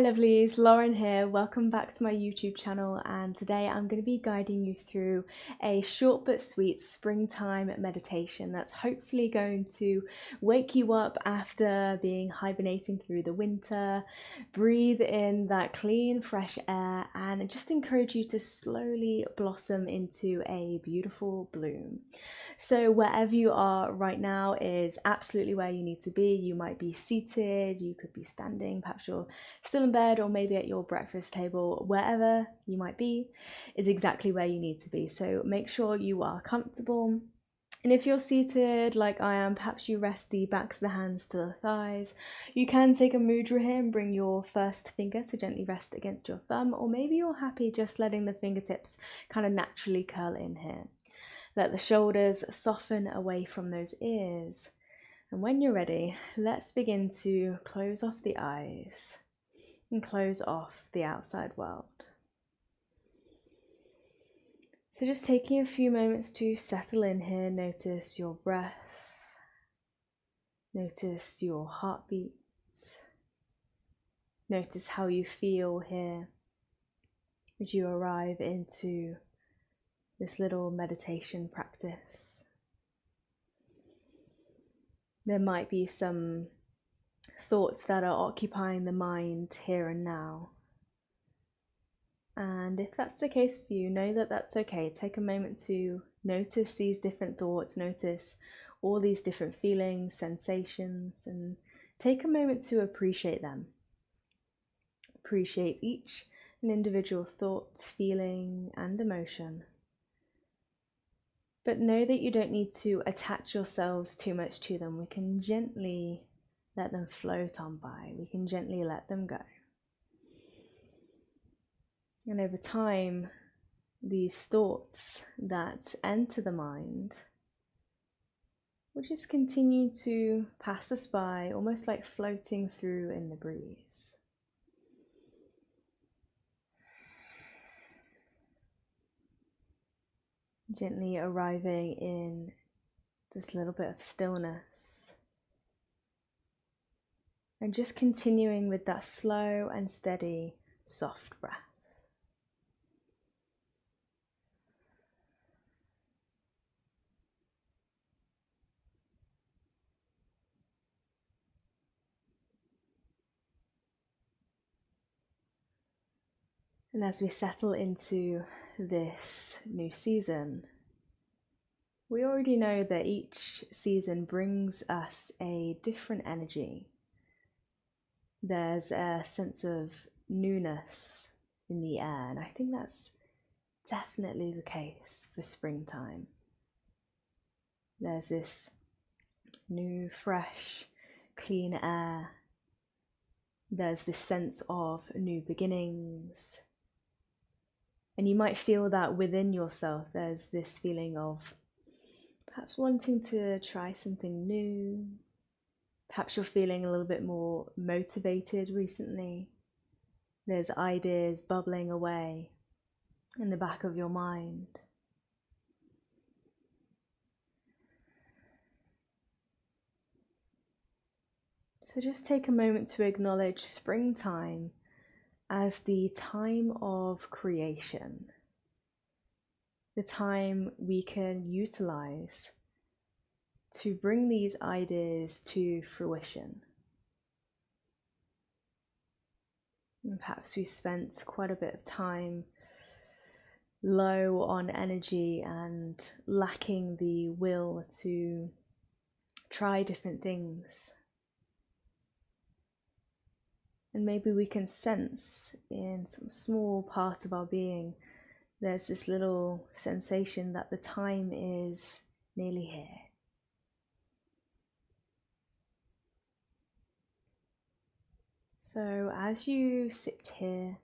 Hi lovelies, Lauren here. Welcome back to my YouTube channel, and today I'm going to be guiding you through a short but sweet springtime meditation that's hopefully going to wake you up after being hibernating through the winter, breathe in that clean fresh air, and just encourage you to slowly blossom into a beautiful bloom. So wherever you are right now is absolutely where you need to be. You might be seated, you could be standing, perhaps you're still in bed or maybe at your breakfast table. Wherever you might be is exactly where you need to be. So make sure you are comfortable. And if you're seated like I am, perhaps you rest the backs of the hands to the thighs. You can take a mudra here and bring your first finger to gently rest against your thumb, or maybe you're happy just letting the fingertips kind of naturally curl in here. Let the shoulders soften away from those ears. And when you're ready, let's begin to close off the eyes and close off the outside world. So just taking a few moments to settle in here, notice your breath, notice your heartbeats, notice how you feel here as you arrive into this little meditation practice. There might be some thoughts that are occupying the mind here and now. And if that's the case for you, know that that's okay. Take a moment to notice these different thoughts, notice all these different feelings, sensations, and take a moment to appreciate them. Appreciate each an individual thought, feeling, and emotion. But know that you don't need to attach yourselves too much to them. We can gently let them float on by. We can gently let them go. And over time, these thoughts that enter the mind will just continue to pass us by, almost like floating through in the breeze. Gently arriving in this little bit of stillness. And just continuing with that slow and steady, soft breath. And as we settle into this new season, we already know that each season brings us a different energy. There's a sense of newness in the air, and I think that's definitely the case for springtime. There's this new, fresh, clean air. There's this sense of new beginnings. And you might feel that within yourself. There's this feeling of perhaps wanting to try something new. Perhaps you're feeling a little bit more motivated recently. There's ideas bubbling away in the back of your mind. So just take a moment to acknowledge springtime as the time of creation, the time we can utilize to bring these ideas to fruition. And perhaps we spent quite a bit of time low on energy and lacking the will to try different things. And maybe we can sense in some small part of our being, there's this little sensation that the time is nearly here. So as you sit here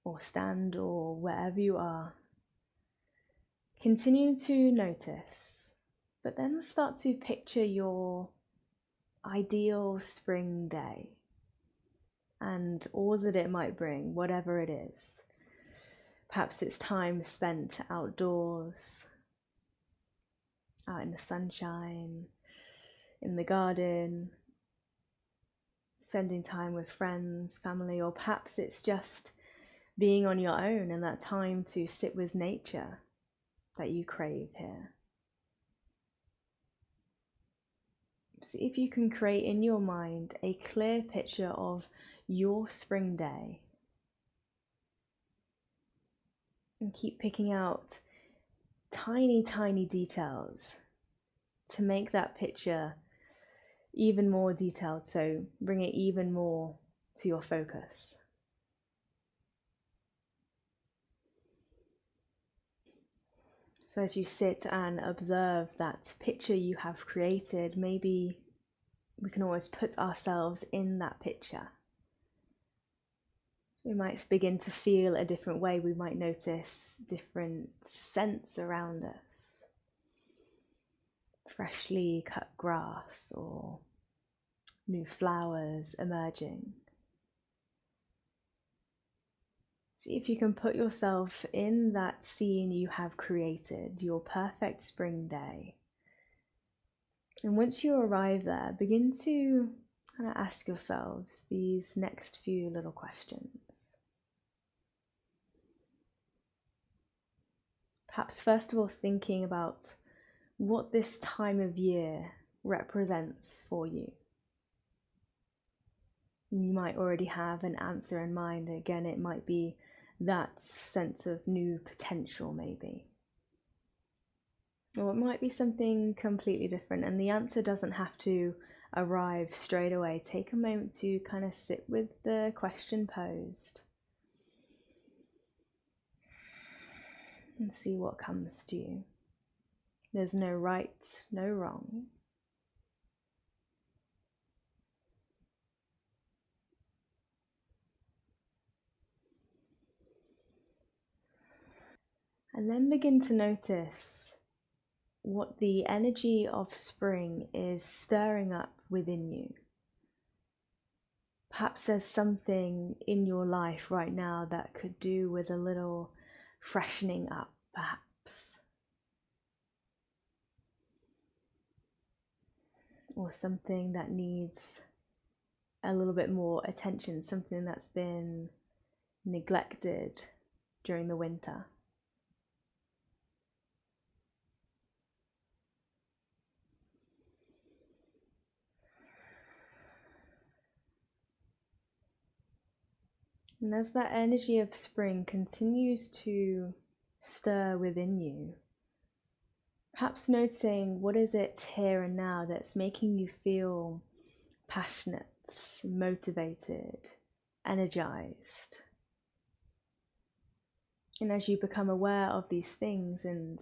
or stand or wherever you are, continue to notice, but then start to picture your ideal spring day and all that it might bring, whatever it is. Perhaps it's time spent outdoors, out in the sunshine, in the garden, spending time with friends, family, or perhaps it's just being on your own and that time to sit with nature that you crave here. See if you can create in your mind a clear picture of your spring day. And keep picking out tiny, tiny details to make that picture even more detailed, so bring it even more to your focus. So as you sit and observe that picture you have created, maybe we can always put ourselves in that picture. So we might begin to feel a different way. We might notice different scents around us. Freshly cut grass or new flowers emerging. See if you can put yourself in that scene you have created, your perfect spring day. And once you arrive there, begin to kind of ask yourselves these next few little questions. Perhaps first of all, thinking about what this time of year represents for you. You might already have an answer in mind. Again, it might be that sense of new potential, maybe. Or it might be something completely different, and the answer doesn't have to arrive straight away. Take a moment to kind of sit with the question posed and see what comes to you. There's no right, no wrong. And then begin to notice what the energy of spring is stirring up within you. Perhaps there's something in your life right now that could do with a little freshening up, perhaps. Or something that needs a little bit more attention, something that's been neglected during the winter. And as that energy of spring continues to stir within you, perhaps noticing what is it here and now that's making you feel passionate, motivated, energized. And as you become aware of these things and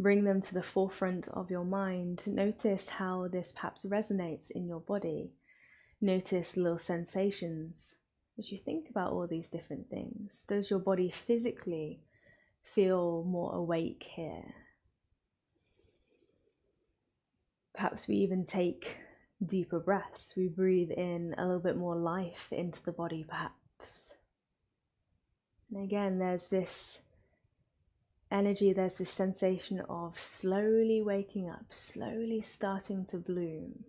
bring them to the forefront of your mind, notice how this perhaps resonates in your body. Notice little sensations as you think about all these different things. Does your body physically feel more awake here? Perhaps we even take deeper breaths. We breathe in a little bit more life into the body, perhaps. And again, there's this energy, there's this sensation of slowly waking up, slowly starting to bloom.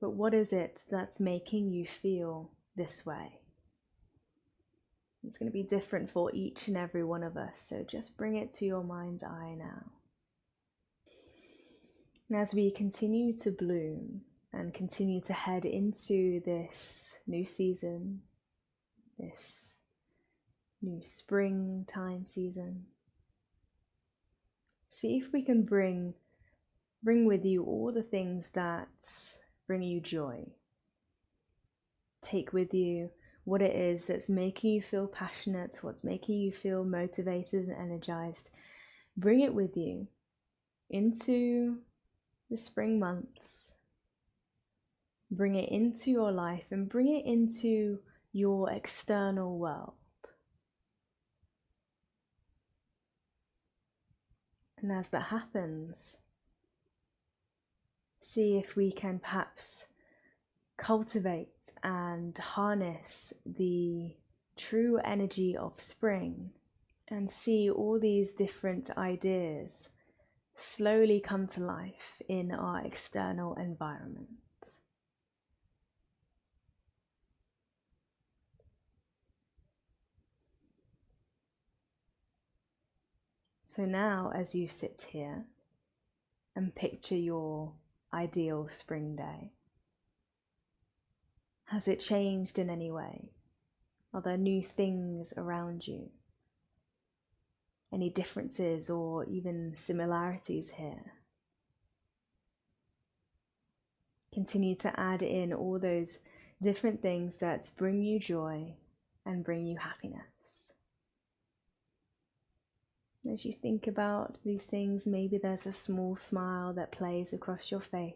But what is it that's making you feel this way? It's going to be different for each and every one of us, so just bring it to your mind's eye now. And as we continue to bloom and continue to head into this new season, this new springtime season, see if we can bring with you all the things that bring you joy. Take with you what it is that's making you feel passionate, what's making you feel motivated and energized. Bring it with you into the spring months. Bring it into your life and bring it into your external world. And as that happens, see if we can perhaps cultivate and harness the true energy of spring and see all these different ideas slowly come to life in our external environment. So now, as you sit here and picture your ideal spring day, has it changed in any way? Are there new things around you? Any differences or even similarities here? Continue to add in all those different things that bring you joy and bring you happiness. As you think about these things, maybe there's a small smile that plays across your face.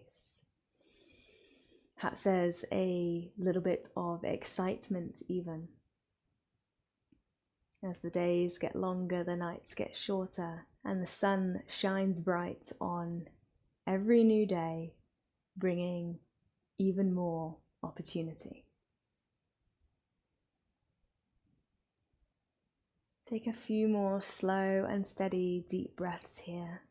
Perhaps there's a little bit of excitement even. As the days get longer, the nights get shorter, and the sun shines bright on every new day, bringing even more opportunity. Take a few more slow and steady deep breaths here.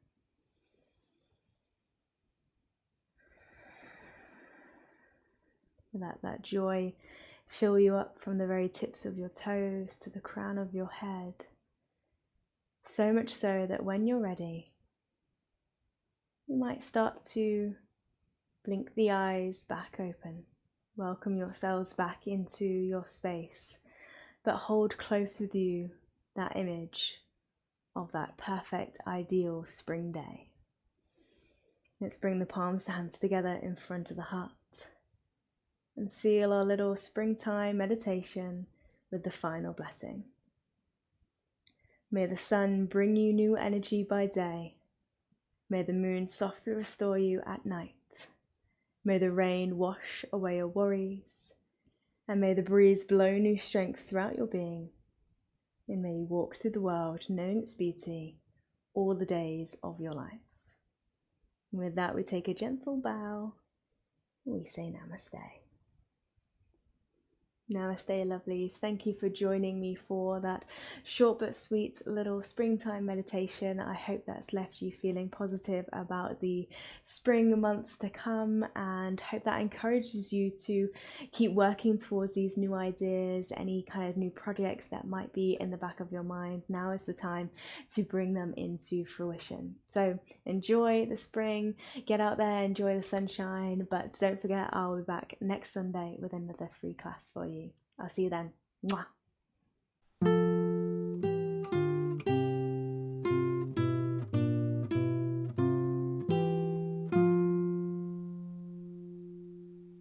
Let that joy fill you up from the very tips of your toes to the crown of your head. So much so that when you're ready, you might start to blink the eyes back open. Welcome yourselves back into your space, but hold close with you that image of that perfect, ideal spring day. Let's bring the palms to hands together in front of the heart and seal our little springtime meditation with the final blessing. May the sun bring you new energy by day. May the moon softly restore you at night. May the rain wash away your worries. And may the breeze blow new strength throughout your being. And may you walk through the world knowing its beauty all the days of your life. And with that, we take a gentle bow. We say namaste. Namaste, lovelies. Thank you for joining me for that short but sweet little springtime meditation. I hope that's left you feeling positive about the spring months to come, and hope that encourages you to keep working towards these new ideas, any kind of new projects that might be in the back of your mind. Now is the time to bring them into fruition. So enjoy the spring, get out there, enjoy the sunshine, but don't forget I'll be back next Sunday with another free class for you. I'll see you then. Mwah.